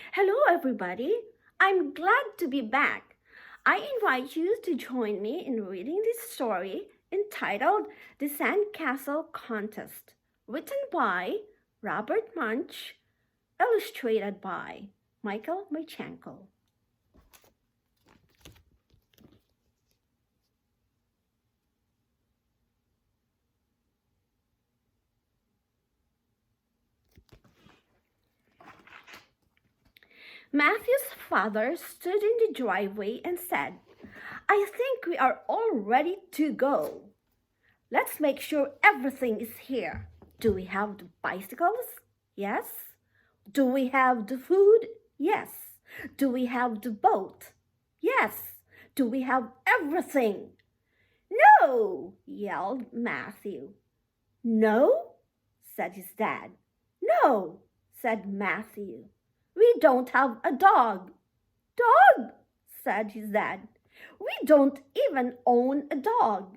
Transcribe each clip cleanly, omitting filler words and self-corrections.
Hello, everybody. I'm glad to be back. I invite you to join me in reading this story entitled The Sandcastle Contest, written by Robert Munsch, illustrated by Michael Marchenko. Matthew's father stood in the driveway and said, "I think we are all ready to go. Let's make sure everything is here. Do we have the bicycles? Yes. Do we have the food? Yes. Do we have the boat? Yes. Do we have everything?" "No!" yelled Matthew. "No?" said his dad. "No," said Matthew. "We don't have a dog." "Dog?" said his dad. "We don't even own a dog."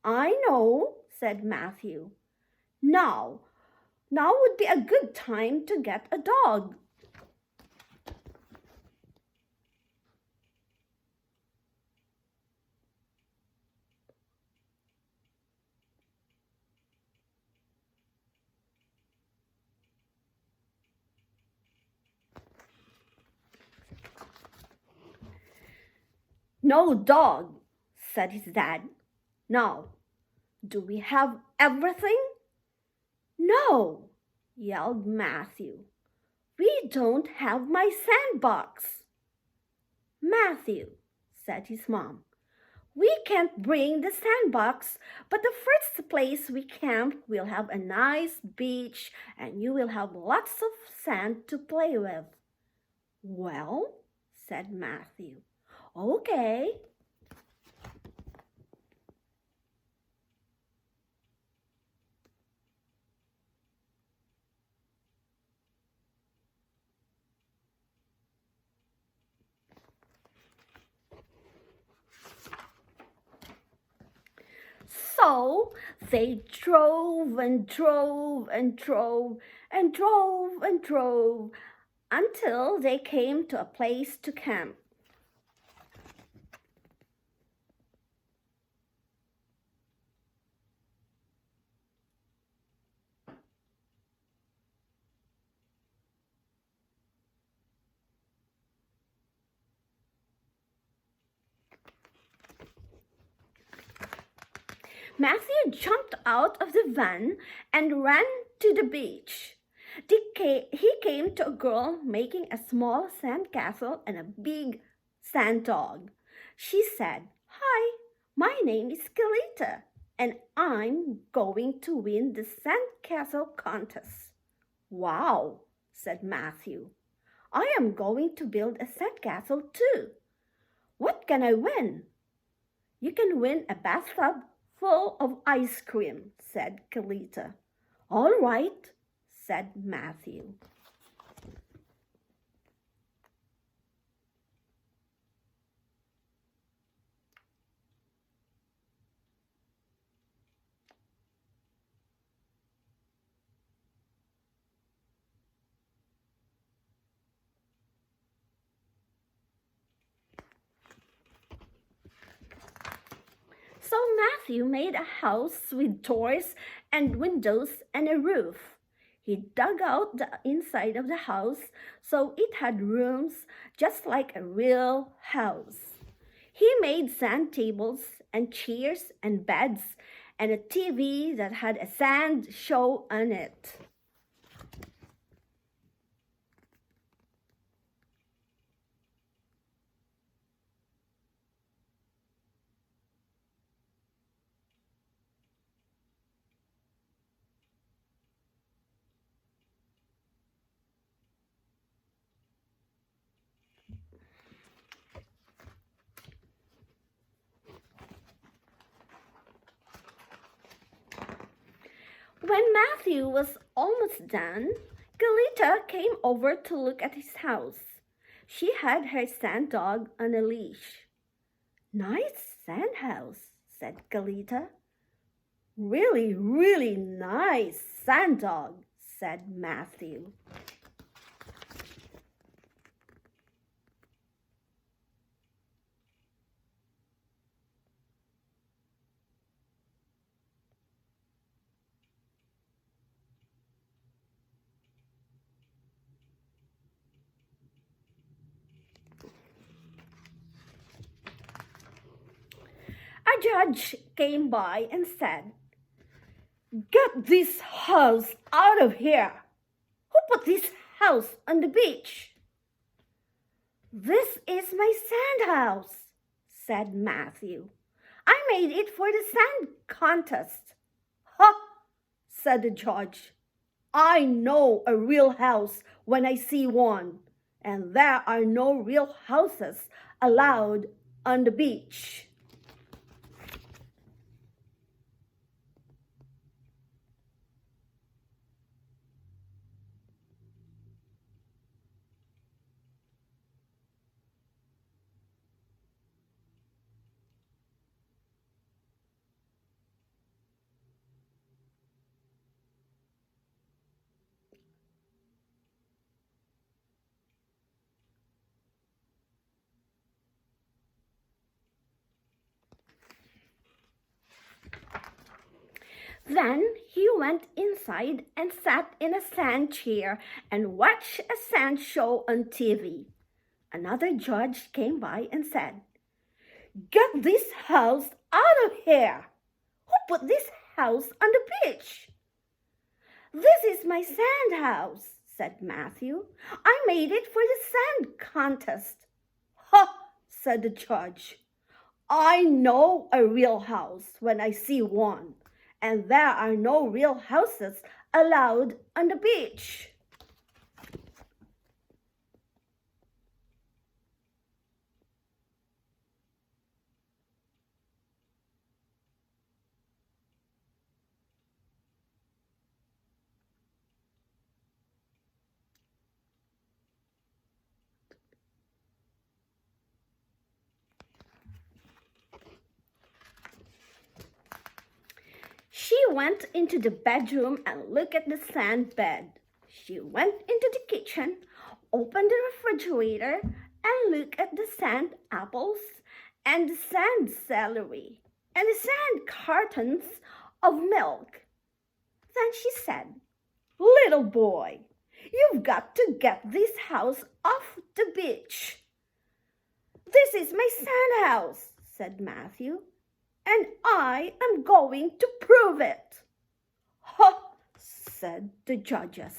"I know," said Matthew. Now would be a good time to get a dog." "No dog," said his dad. "Now, do we have everything?" "No," yelled Matthew. "We don't have my sandbox." "Matthew," said his mom, "we can't bring the sandbox, but the first place we camp will have a nice beach and you will have lots of sand to play with." "Well," said Matthew, "okay." So they drove and drove and drove and drove and drove until they came to a place to camp. Matthew jumped out of the van and ran to the beach. He came to a girl making a small sand castle and a big sand dog. She said, "Hi, my name is Kalita, and I'm going to win the sand castle contest." "Wow," said Matthew. "I am going to build a sand castle too. What can I win?" "You can win a bathtub full of ice cream," said Kalita. "All right," said Matthew. So Matthew made a house with doors and windows and a roof. He dug out the inside of the house so it had rooms just like a real house. He made sand tables and chairs and beds and a TV that had a sand show on it. When Matthew was almost done, Galita came over to look at his house. She had her sand dog on a leash. "Nice sand house," said Galita. "Really, really nice sand dog," said Matthew. judge came by and said, "Get this house out of here. Who put this house on the beach?" "This is my sand house," said Matthew. "I made it for the sand contest." "Ha!" said the judge. "I know a real house when I see one, and there are no real houses allowed on the beach." Then he went inside and sat in a sand chair and watched a sand show on TV. Another judge came by and said, "Get this house out of here. Who put this house on the beach?" "This is my sand house," said Matthew. "I made it for the sand contest." "Ha!" said the judge. "I know a real house when I see one, and there are no real houses allowed on the beach." She went into the bedroom and looked at the sand bed. She went into the kitchen, opened the refrigerator, and looked at the sand apples and the sand celery and the sand cartons of milk. Then she said, "Little boy, you've got to get this house off the beach." "This is my sand house," said Matthew, "and I am going to prove it." "Ha!" said the judges.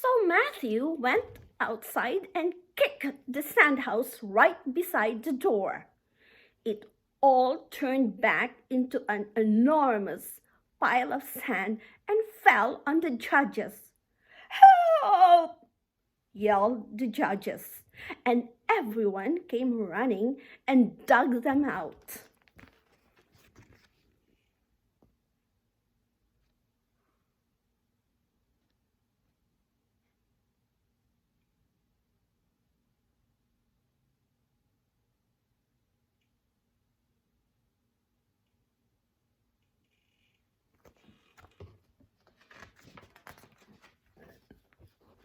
So Matthew went outside and kicked the sandhouse right beside the door. It all turned back into an enormous pile of sand and fell on the judges. "Help!" yelled the judges, and everyone came running and dug them out.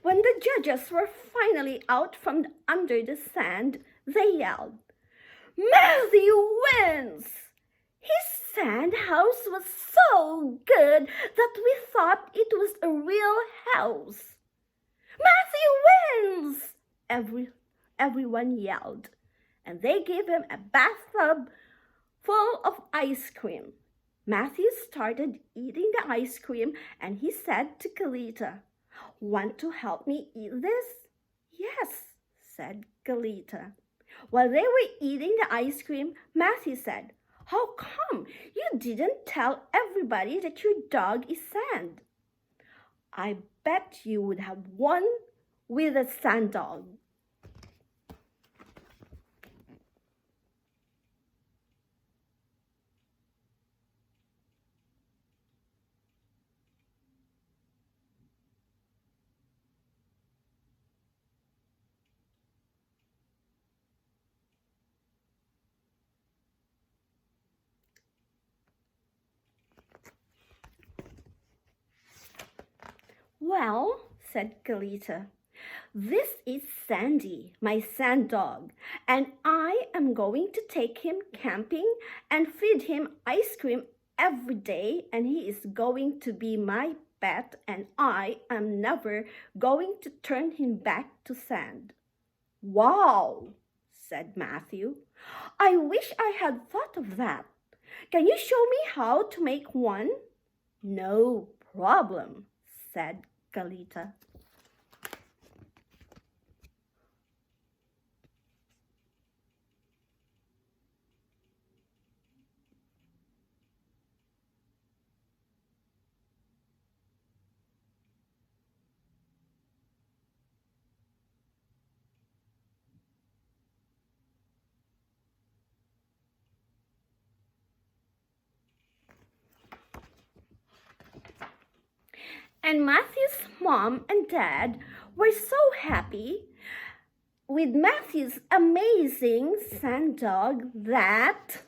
When the judges were finally out from under the sand, they yelled, "Matthew wins! His sand house was so good that we thought it was a real house." "Matthew wins!" Everyone yelled, and they gave him a bathtub full of ice cream. Matthew started eating the ice cream, and he said to Kalita, "Want to help me eat this?" "Yes," said Kalita. While they were eating the ice cream, Matthew said, "How come you didn't tell everybody that your dog is sand?" "I bet you would have won with a sand dog." Well, said Kalita, this is Sandy, my sand dog, and I am going to take him camping and feed him ice cream every day, and he is going to be my pet, and I am never going to turn him back to sand. Wow, said Matthew. I wish I had thought of that. Can you show me how to make one? No problem, said Kalita. And Matthew's mom and dad were so happy with Matthew's amazing sand dog that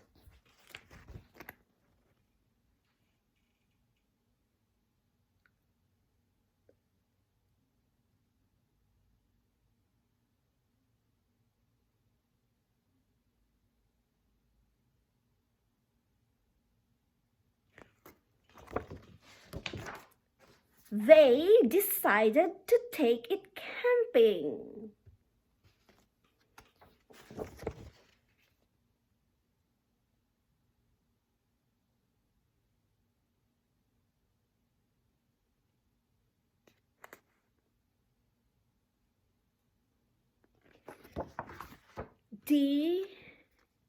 they decided to take it camping. The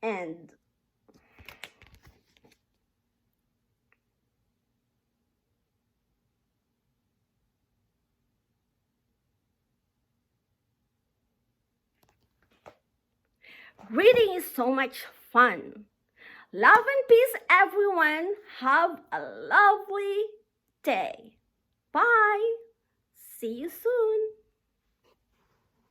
end. Reading is so much fun. Love and peace, everyone. Have a lovely day. Bye. See you soon.